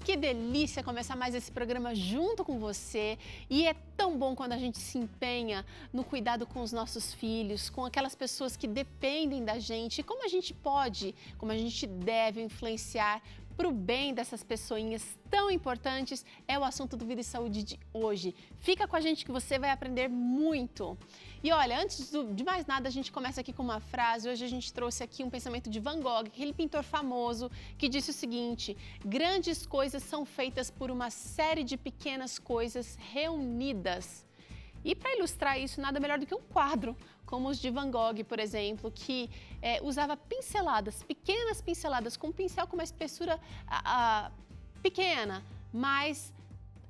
Que delícia começar mais esse programa junto com você. E é tão bom quando a gente se empenha no cuidado com os nossos filhos, com aquelas pessoas que dependem da gente. E como a gente pode, como a gente deve influenciar para o bem dessas pessoinhas tão importantes, é o assunto do Vida e Saúde de hoje. Fica com a gente que você vai aprender muito. E olha, antes de mais nada, a gente começa aqui com uma frase. Hoje a gente trouxe aqui um pensamento de Van Gogh, aquele pintor famoso, que disse o seguinte: grandes coisas são feitas por uma série de pequenas coisas reunidas. E para ilustrar isso, nada melhor do que um quadro, como os de Van Gogh, por exemplo, que usava pinceladas, pequenas pinceladas, com um pincel com uma espessura pequena, mas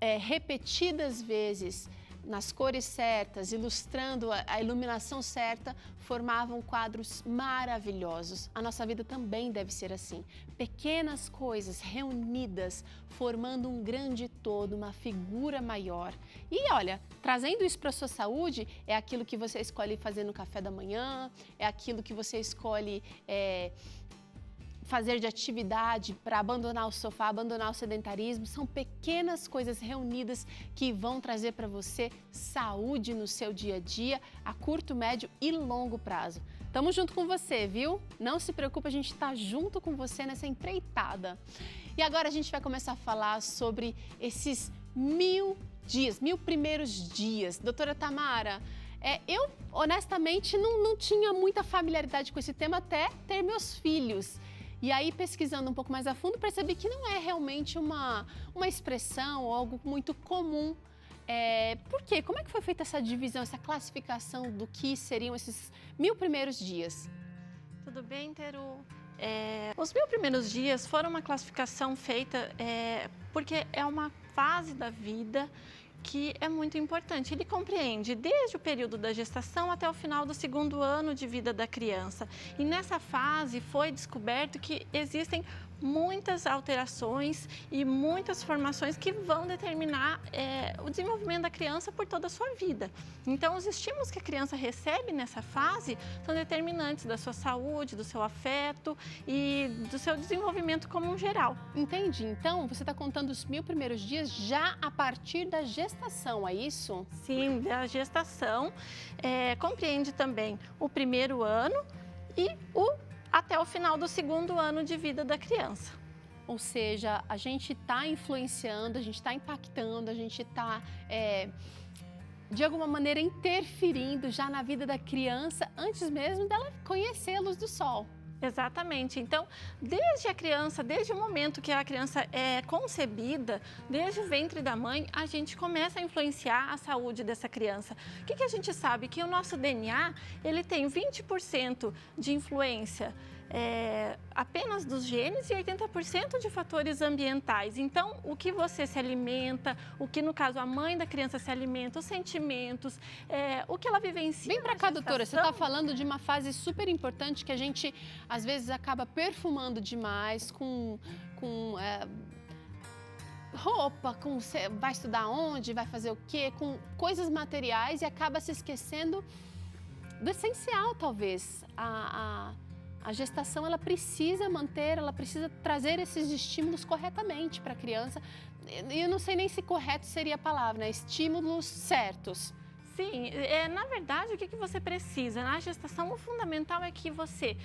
repetidas vezes, nas cores certas, ilustrando a iluminação certa, formavam quadros maravilhosos. A nossa vida também deve ser assim. Pequenas coisas reunidas, formando um grande todo, uma figura maior. E olha, trazendo isso para a sua saúde, é aquilo que você escolhe fazer no café da manhã, é aquilo que você escolhe fazer de atividade para abandonar o sofá, abandonar o sedentarismo. São pequenas coisas reunidas que vão trazer para você saúde no seu dia a dia, a curto, médio e longo prazo. Tamo junto com você, viu? Não se preocupe, a gente está junto com você nessa empreitada. E agora a gente vai começar a falar sobre esses 1000 dias, 1000 primeiros dias. Doutora Tamara, eu honestamente não tinha muita familiaridade com esse tema até ter meus filhos. E aí, pesquisando um pouco mais a fundo, percebi que não é realmente uma expressão ou algo muito comum. Por quê? Como é que foi feita essa divisão, essa classificação do que seriam esses 1000 primeiros dias? Tudo bem, Teru? Os 1000 primeiros dias foram uma classificação feita porque é uma fase da vida que é muito importante. Ele compreende desde o período da gestação até o final do 2º ano de vida da criança. E nessa fase foi descoberto que existem muitas alterações e muitas formações que vão determinar o desenvolvimento da criança por toda a sua vida. Então, os estímulos que a criança recebe nessa fase são determinantes da sua saúde, do seu afeto e do seu desenvolvimento como um geral. Entendi. Então, você está contando os 1000 primeiros dias já a partir da gestação, é isso? Sim, da gestação. Compreende também o 1º ano e até o final do 2º ano de vida da criança. Ou seja, a gente está influenciando, a gente está impactando, a gente está, de alguma maneira, interferindo já na vida da criança antes mesmo dela conhecer a luz do sol. Exatamente. Então, desde a criança, desde o momento que a criança é concebida, desde o ventre da mãe, a gente começa a influenciar a saúde dessa criança. O que a gente sabe? Que o nosso DNA, ele tem 20% de influência apenas dos genes e 80% de fatores ambientais. Então, o que você se alimenta, o que no caso a mãe da criança se alimenta, os sentimentos, o que ela vivencia. Vem pra cá, doutora, você está falando de uma fase super importante que a gente às vezes acaba perfumando demais com roupa, vai estudar onde, vai fazer o quê, com coisas materiais e acaba se esquecendo do essencial, talvez. A gestação, ela precisa manter, ela precisa trazer esses estímulos corretamente para a criança. Eu não sei nem se correto seria a palavra, né? Estímulos certos. Sim, na verdade, o que você precisa? Na gestação, o fundamental é que você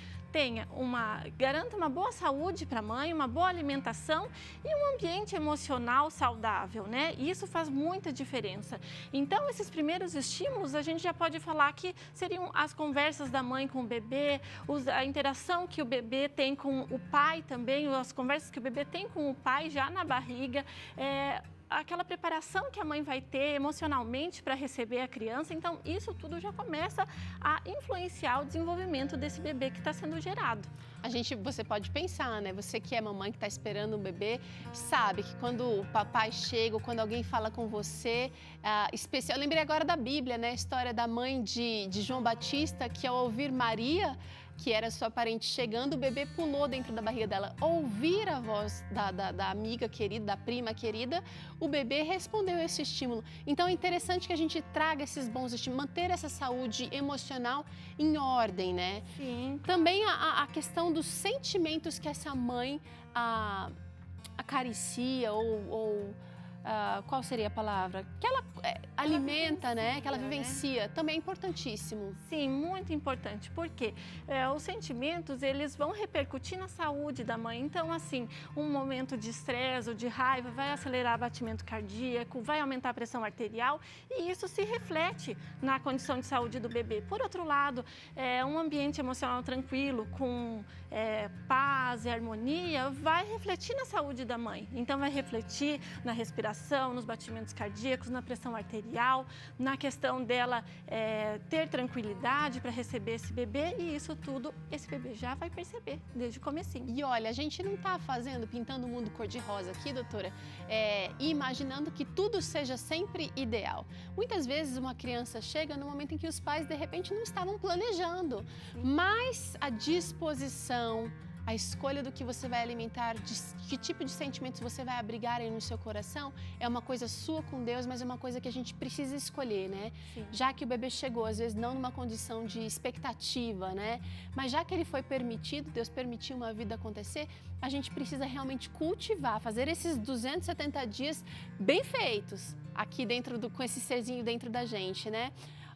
garanta uma boa saúde para a mãe, uma boa alimentação e um ambiente emocional saudável, né? E isso faz muita diferença. Então, esses primeiros estímulos, a gente já pode falar que seriam as conversas da mãe com o bebê, a interação que o bebê tem com o pai também, as conversas que o bebê tem com o pai já na barriga, aquela preparação que a mãe vai ter emocionalmente para receber a criança. Então, isso tudo já começa a influenciar o desenvolvimento desse bebê que está sendo gerado. Você pode pensar, né? Você que é mamãe que está esperando um bebê, sabe que quando o papai chega ou quando alguém fala com você, especial. Eu lembrei agora da Bíblia, né? A história da mãe de João Batista, que ao ouvir Maria, que era sua parente chegando, o bebê pulou dentro da barriga dela. Ouvir a voz da amiga querida, da prima querida, o bebê respondeu a esse estímulo. Então é interessante que a gente traga esses bons estímulos, manter essa saúde emocional em ordem, né? Sim. Também a questão dos sentimentos que essa mãe acaricia ou qual seria a palavra? Que ela alimenta, né? Que ela vivencia, também é importantíssimo. Sim, muito importante, porque os sentimentos, eles vão repercutir na saúde da mãe. Então, assim, um momento de estresse ou de raiva vai acelerar o batimento cardíaco, vai aumentar a pressão arterial e isso se reflete na condição de saúde do bebê. Por outro lado, um ambiente emocional tranquilo, com paz e harmonia, vai refletir na saúde da mãe. Então, vai refletir na respiração, nos batimentos cardíacos, na pressão arterial, na questão dela ter tranquilidade para receber esse bebê e isso tudo, esse bebê já vai perceber desde o comecinho. E olha, a gente não está pintando o mundo cor-de-rosa aqui, doutora, e imaginando que tudo seja sempre ideal. Muitas vezes uma criança chega no momento em que os pais, de repente, não estavam planejando, mas a disposição, a escolha do que você vai alimentar, de que tipo de sentimentos você vai abrigar aí no seu coração, é uma coisa sua com Deus, mas é uma coisa que a gente precisa escolher, né? Sim. Já que o bebê chegou, às vezes não numa condição de expectativa, né? Mas já que ele foi permitido, Deus permitiu uma vida acontecer, a gente precisa realmente cultivar, fazer esses 270 dias bem feitos aqui com esse serzinho dentro da gente, né?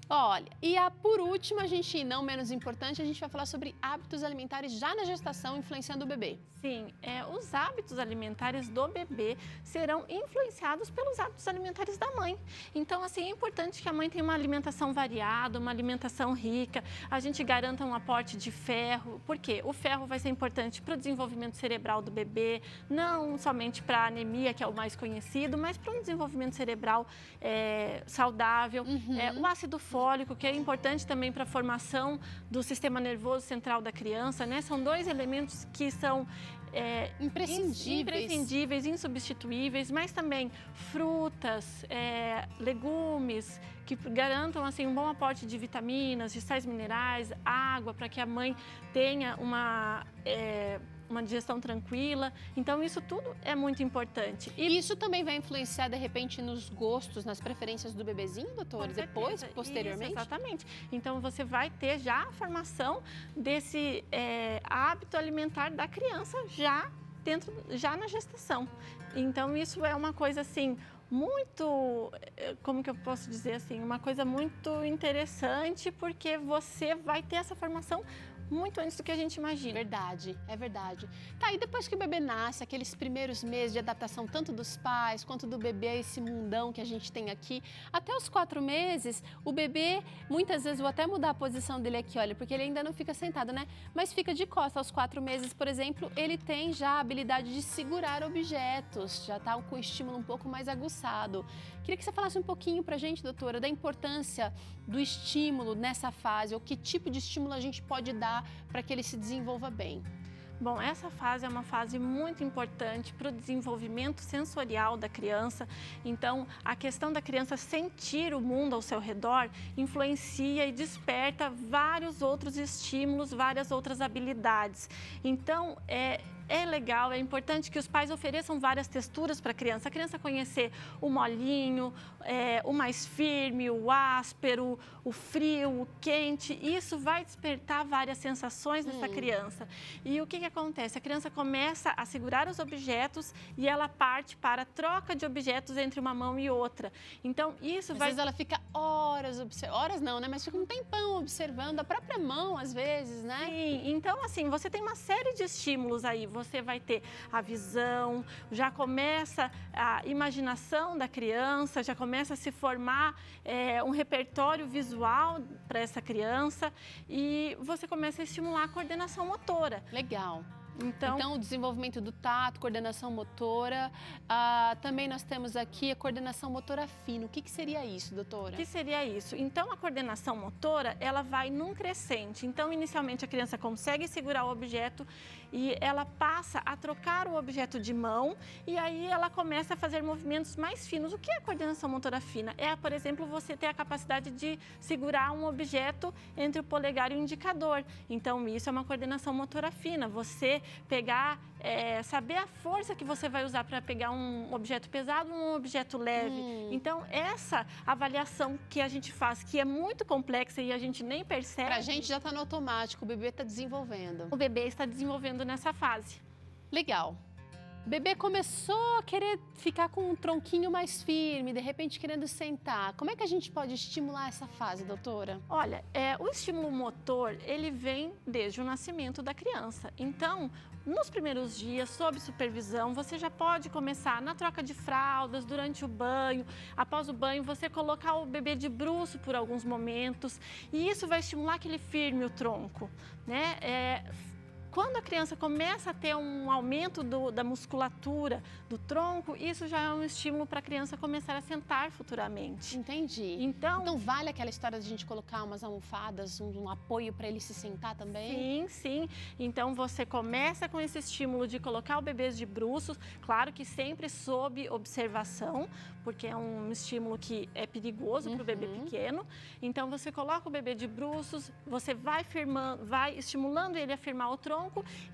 Olha, e por último, não menos importante, a gente vai falar sobre hábitos alimentares já na gestação influenciando o bebê. Sim, os hábitos alimentares do bebê serão influenciados pelos hábitos alimentares da mãe. Então, assim, é importante que a mãe tenha uma alimentação variada, uma alimentação rica, a gente garanta um aporte de ferro, porque o ferro vai ser importante para o desenvolvimento cerebral do bebê, não somente para a anemia, que é o mais conhecido, mas para um desenvolvimento cerebral saudável. O ácido fólico, que é importante também para a formação do sistema nervoso central da criança, né? São dois elementos que são imprescindíveis, insubstituíveis, mas também frutas, legumes, que garantam assim, um bom aporte de vitaminas, de sais minerais, água, para que a mãe tenha uma digestão tranquila. Então, isso tudo é muito importante. E isso também vai influenciar, de repente, nos gostos, nas preferências do bebezinho, doutora? Depois, posteriormente? Isso, exatamente. Então, você vai ter já a formação desse hábito alimentar da criança já na gestação. Então, isso é uma coisa, assim, muito, como que eu posso dizer assim, uma coisa muito interessante, porque você vai ter essa formação muito antes do que a gente imagina. Verdade, é verdade. Tá, e depois que o bebê nasce, aqueles primeiros meses de adaptação, tanto dos pais quanto do bebê a esse mundão que a gente tem aqui, até os 4 meses, o bebê, muitas vezes, vou até mudar a posição dele aqui, olha, porque ele ainda não fica sentado, né? Mas fica de costas. Aos 4 meses, por exemplo, ele tem já a habilidade de segurar objetos, já tá com o estímulo um pouco mais aguçado. Queria que você falasse um pouquinho pra gente, doutora, da importância do estímulo nessa fase, ou que tipo de estímulo a gente pode dar para que ele se desenvolva bem. Bom, essa fase é uma fase muito importante para o desenvolvimento sensorial da criança. Então, a questão da criança sentir o mundo ao seu redor influencia e desperta vários outros estímulos, várias outras habilidades. Então, é legal, é importante que os pais ofereçam várias texturas para a criança conhecer o molinho, o mais firme, o áspero, o frio, o quente. Isso vai despertar várias sensações nessa criança. E o que acontece? A criança começa a segurar os objetos e ela parte para a troca de objetos entre uma mão e outra. Então, isso Às vezes ela fica horas observando, horas não, né? Mas fica um tempão observando a própria mão, às vezes, né? Sim, então assim, você tem uma série de estímulos aí. Você vai ter a visão, já começa a imaginação da criança, já começa a se formar um repertório visual para essa criança e você começa a estimular a coordenação motora. Legal. Então, o desenvolvimento do tato, coordenação motora. Também nós temos aqui a coordenação motora fina. O que seria isso, doutora? O que seria isso? Então, a coordenação motora, ela vai num crescente. Então, inicialmente, a criança consegue segurar o objeto e ela passa a trocar o objeto de mão e aí ela começa a fazer movimentos mais finos. O que é a coordenação motora fina? Por exemplo, você ter a capacidade de segurar um objeto entre o polegar e o indicador. Então, isso é uma coordenação motora fina. Você pegar, saber a força que você vai usar para pegar um objeto pesado ou um objeto leve. Então, essa avaliação que a gente faz, que é muito complexa e a gente nem percebe. Pra gente já está no automático, o bebê está desenvolvendo. O bebê está desenvolvendo nessa fase. Legal. Bebê começou a querer ficar com um tronquinho mais firme, de repente querendo sentar. Como é que a gente pode estimular essa fase, doutora? Olha, o estímulo motor, ele vem desde o nascimento da criança. Então, nos primeiros dias, sob supervisão, você já pode começar na troca de fraldas, durante o banho. Após o banho, você colocar o bebê de bruço por alguns momentos. E isso vai estimular que ele firme o tronco, né? Quando a criança começa a ter um aumento da musculatura do tronco, isso já é um estímulo para a criança começar a sentar futuramente. Entendi. Então vale aquela história de a gente colocar umas almofadas, um apoio para ele se sentar também? Sim, sim. Então você começa com esse estímulo de colocar o bebê de bruços, claro que sempre sob observação, porque é um estímulo que é perigoso para o bebê pequeno. Então você coloca o bebê de bruços, você vai firmando, vai estimulando ele a firmar o tronco.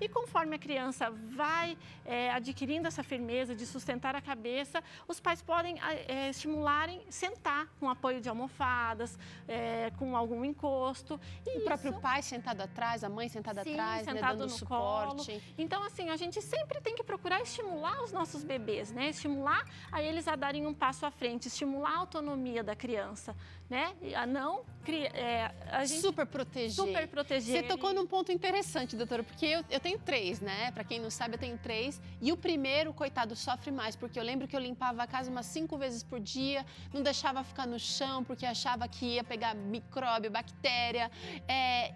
E conforme a criança vai adquirindo essa firmeza de sustentar a cabeça, os pais podem estimularem sentar com apoio de almofadas, com algum encosto. E o próprio pai sentado atrás, a mãe sentada atrás, sentado dando no suporte. Colo. Então, assim, a gente sempre tem que procurar estimular os nossos bebês, né? Estimular a eles a darem um passo à frente, estimular a autonomia da criança, né? A não a gente super proteger. Super proteger. Você tocou num ponto interessante, doutora, porque eu tenho 3, né? Pra quem não sabe, eu tenho 3. E o primeiro, coitado, sofre mais, porque eu lembro que eu limpava a casa umas 5 vezes por dia, não deixava ficar no chão, porque achava que ia pegar micróbio, bactéria,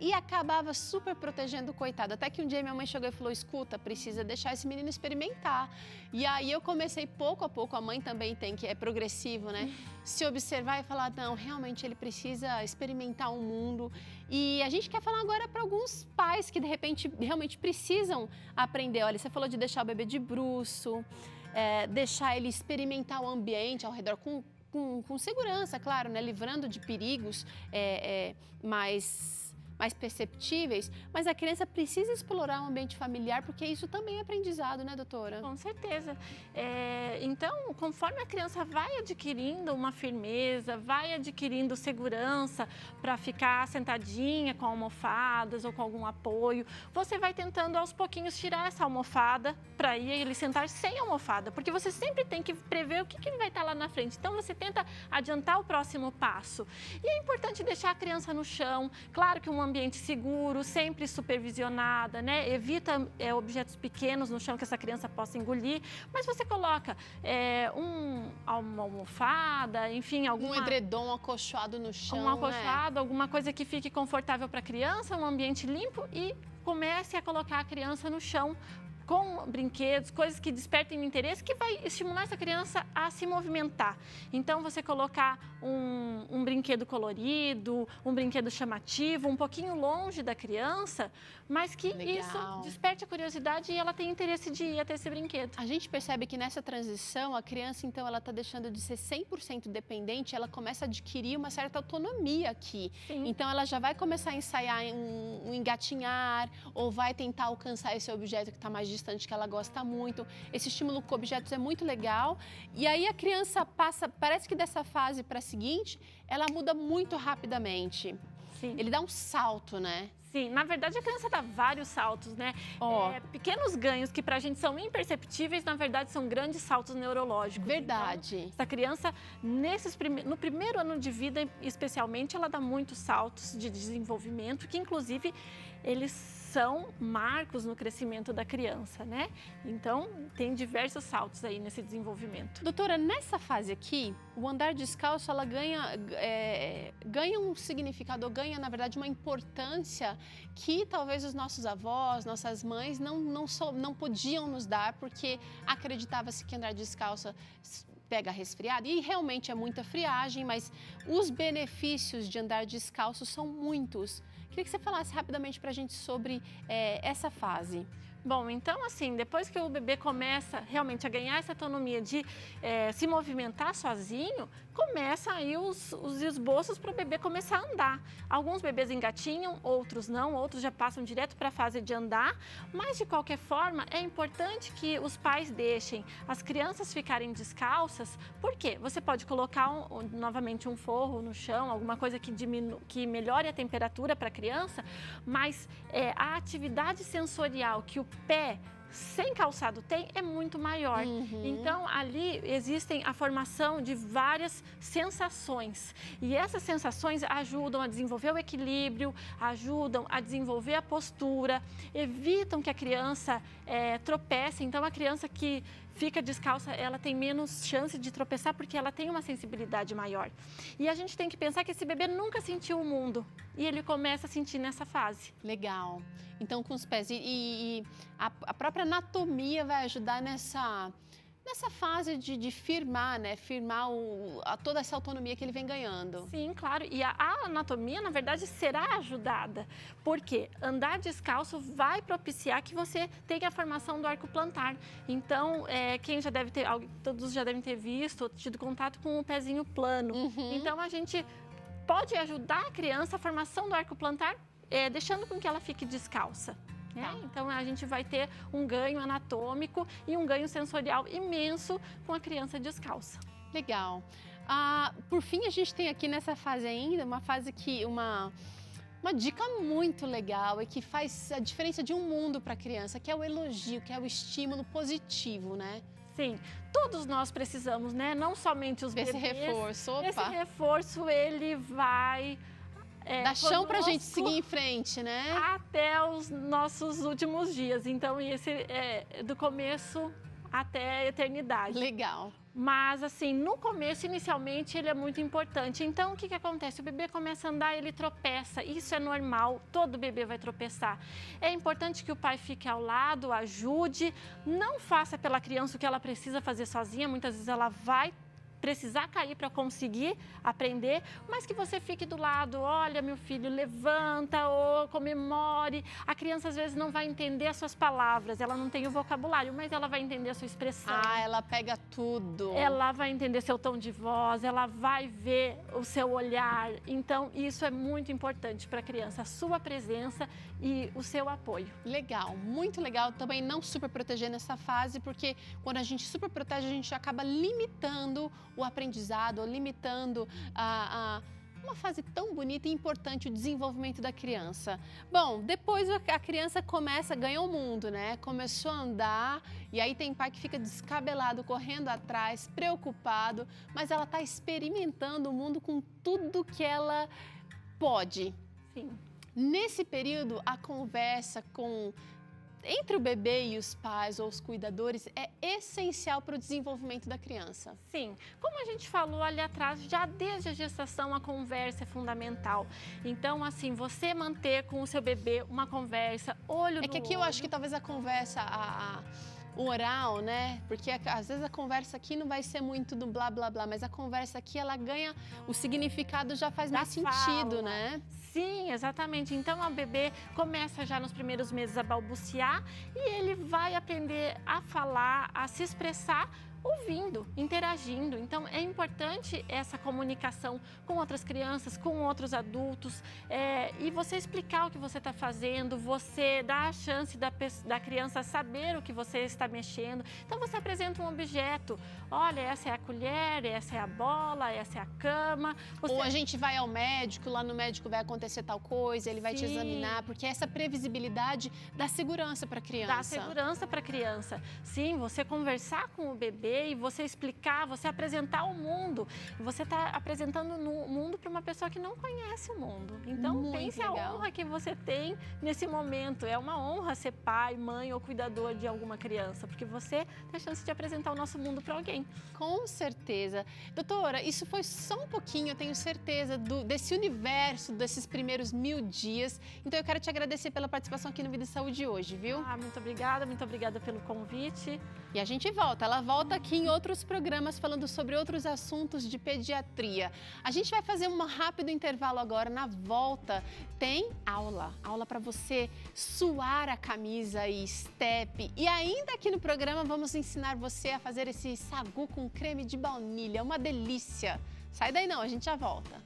e acabava super protegendo o coitado. Até que um dia minha mãe chegou e falou, escuta, precisa deixar esse menino experimentar. E aí eu comecei pouco a pouco, a mãe também tem, que é progressivo, né? Se observar e falar, não, realmente ele precisa experimentar o mundo. E a gente quer falar agora para alguns pais que de repente realmente precisam aprender. Olha, você falou de deixar o bebê de bruço, deixar ele experimentar o ambiente ao redor com segurança, claro, né? Livrando de perigos mais perceptíveis, mas a criança precisa explorar o ambiente familiar, porque isso também é aprendizado, né, doutora? Com certeza. Então, conforme a criança vai adquirindo uma firmeza, vai adquirindo segurança para ficar sentadinha com almofadas ou com algum apoio, você vai tentando aos pouquinhos tirar essa almofada para ele sentar sem almofada, porque você sempre tem que prever o que vai estar lá na frente. Então, você tenta adiantar o próximo passo. E é importante deixar a criança no chão, claro que um ambiente seguro, sempre supervisionada, né? Evita objetos pequenos no chão que essa criança possa engolir, mas você coloca uma almofada, enfim, um edredom acolchoado no chão, um acolchoado, alguma coisa que fique confortável para a criança, um ambiente limpo e comece a colocar a criança no chão com brinquedos, coisas que despertem interesse, que vai estimular essa criança a se movimentar. Então, você colocar um brinquedo colorido, um brinquedo chamativo, um pouquinho longe da criança, mas que isso desperte a curiosidade e ela tem interesse de ir até esse brinquedo. A gente percebe que nessa transição, a criança, então, ela está deixando de ser 100% dependente, ela começa a adquirir uma certa autonomia aqui. Sim. Então, ela já vai começar a ensaiar um engatinhar, ou vai tentar alcançar esse objeto que está mais distante, que ela gosta muito. Esse estímulo com objetos é muito legal. E aí a criança passa, parece que dessa fase para a seguinte, ela muda muito rapidamente. Sim. Ele dá um salto, né? Sim, na verdade a criança dá vários saltos, né? Pequenos ganhos que pra gente são imperceptíveis, na verdade são grandes saltos neurológicos. Verdade. Então, essa criança, no primeiro ano de vida, especialmente, ela dá muitos saltos de desenvolvimento, que inclusive eles são marcos no crescimento da criança, né? Então, tem diversos saltos aí nesse desenvolvimento. Doutora, nessa fase aqui, o andar descalço, ela ganha um significado, ou ganha, na verdade, uma importância que talvez os nossos avós, nossas mães não podiam nos dar, porque acreditava-se que andar descalço pega resfriado, e realmente é muita friagem, mas os benefícios de andar descalço são muitos. Queria que você falasse rapidamente para a gente sobre essa fase. Bom, então assim, depois que o bebê começa realmente a ganhar essa autonomia de se movimentar sozinho, começa aí os esboços para o bebê começar a andar. Alguns bebês engatinham, outros não, outros já passam direto para a fase de andar, mas de qualquer forma é importante que os pais deixem as crianças ficarem descalças, porque você pode colocar novamente um forro no chão, alguma coisa que melhore a temperatura para a criança, mas a atividade sensorial que o pé sem calçado tem é muito maior. Então, ali existem a formação de várias sensações. E essas sensações ajudam a desenvolver o equilíbrio, ajudam a desenvolver a postura, evitam que a criança tropece. Então, a criança que fica descalça, ela tem menos chance de tropeçar porque ela tem uma sensibilidade maior. E a gente tem que pensar que esse bebê nunca sentiu o mundo e ele começa a sentir nessa fase. Legal. Então, com os pés. E a própria anatomia vai ajudar nessa fase de firmar, né? Firmar toda essa autonomia que ele vem ganhando. Sim, claro. E a anatomia, na verdade, será ajudada. Porque andar descalço vai propiciar que você tenha a formação do arco plantar. Então, quem já deve ter, todos já devem ter visto, tido contato com o pezinho plano. Então, a gente pode ajudar a criança a formação do arco plantar, deixando com que ela fique descalça. Então, a gente vai ter um ganho anatômico e um ganho sensorial imenso com a criança descalça. Legal. Por fim, a gente tem aqui nessa fase ainda uma fase que uma dica muito legal e que faz a diferença de um mundo para a criança, que é o elogio, que é o estímulo positivo, né? Sim, todos nós precisamos, né? Não somente os bebês. Esse reforço, opa. Esse reforço, ele vai... dá chão pra gente seguir em frente, né? Até os nossos últimos dias. Então, esse é do começo até a eternidade. Legal. Mas, assim, no começo, inicialmente, ele é muito importante. Então, o que acontece? O bebê começa a andar, ele tropeça. Isso é normal, todo bebê vai tropeçar. É importante que o pai fique ao lado, ajude. Não faça pela criança o que ela precisa fazer sozinha. Muitas vezes ela vai precisar cair para conseguir aprender, mas que você fique do lado, olha, meu filho, levanta ou comemore. A criança às vezes não vai entender as suas palavras, ela não tem o vocabulário, mas ela vai entender a sua expressão. Ela pega tudo. Ela vai entender seu tom de voz, ela vai ver o seu olhar. Então, isso é muito importante para a criança, a sua presença e o seu apoio. Legal, muito legal. Também não super proteger nessa fase, porque quando a gente super protege, a gente acaba limitando o aprendizado, ou limitando uma fase tão bonita e importante, o desenvolvimento da criança. Bom, depois a criança ganha o mundo, né? Começou a andar e aí tem pai que fica descabelado, correndo atrás, preocupado, mas ela está experimentando o mundo com tudo que ela pode. Sim. Nesse período, a conversa entre o bebê e os pais ou os cuidadores é essencial para o desenvolvimento da criança. Sim, como a gente falou ali atrás, já desde a gestação a conversa é fundamental. Então, assim, você manter com o seu bebê uma conversa, olho no olho. É que aqui eu acho que talvez a conversa, o oral, né? Porque às vezes a conversa aqui não vai ser muito do blá, blá, blá, mas a conversa aqui, ela ganha, o significado já faz mais sentido, né? Sim, exatamente. Então, o bebê começa já nos primeiros meses a balbuciar e ele vai aprender a falar, a se expressar ouvindo, interagindo. Então, é importante essa comunicação com outras crianças, com outros adultos, e você explicar o que você está fazendo, você dá a chance da criança saber o que você está mexendo. Então, você apresenta um objeto. Olha, essa é a colher, essa é a bola, essa é a cama. Ou a gente vai ao médico, lá no médico vai acontecer tal coisa, ele vai te examinar, porque essa previsibilidade dá segurança para a criança. Dá segurança para a criança. Sim, você conversar com o bebê e você explicar, você apresentar o mundo. Você está apresentando o mundo para uma pessoa que não conhece o mundo. Então, muito pense legal. a honra que você tem nesse momento. É uma honra ser pai, mãe ou cuidador de alguma criança, porque você tem a chance de apresentar o nosso mundo para alguém. Com certeza. Doutora, isso foi só um pouquinho, eu tenho certeza, desse universo, desses primeiros 1000 dias. Então, eu quero te agradecer pela participação aqui no Vida e Saúde hoje, viu? Muito obrigada pelo convite. E a gente ela volta aqui em outros programas falando sobre outros assuntos de pediatria. A gente vai fazer um rápido intervalo agora. Na volta tem aula para você suar a camisa e step. E ainda aqui no programa vamos ensinar você a fazer esse sagu com creme de baunilha, uma delícia. Sai daí não, a gente já volta.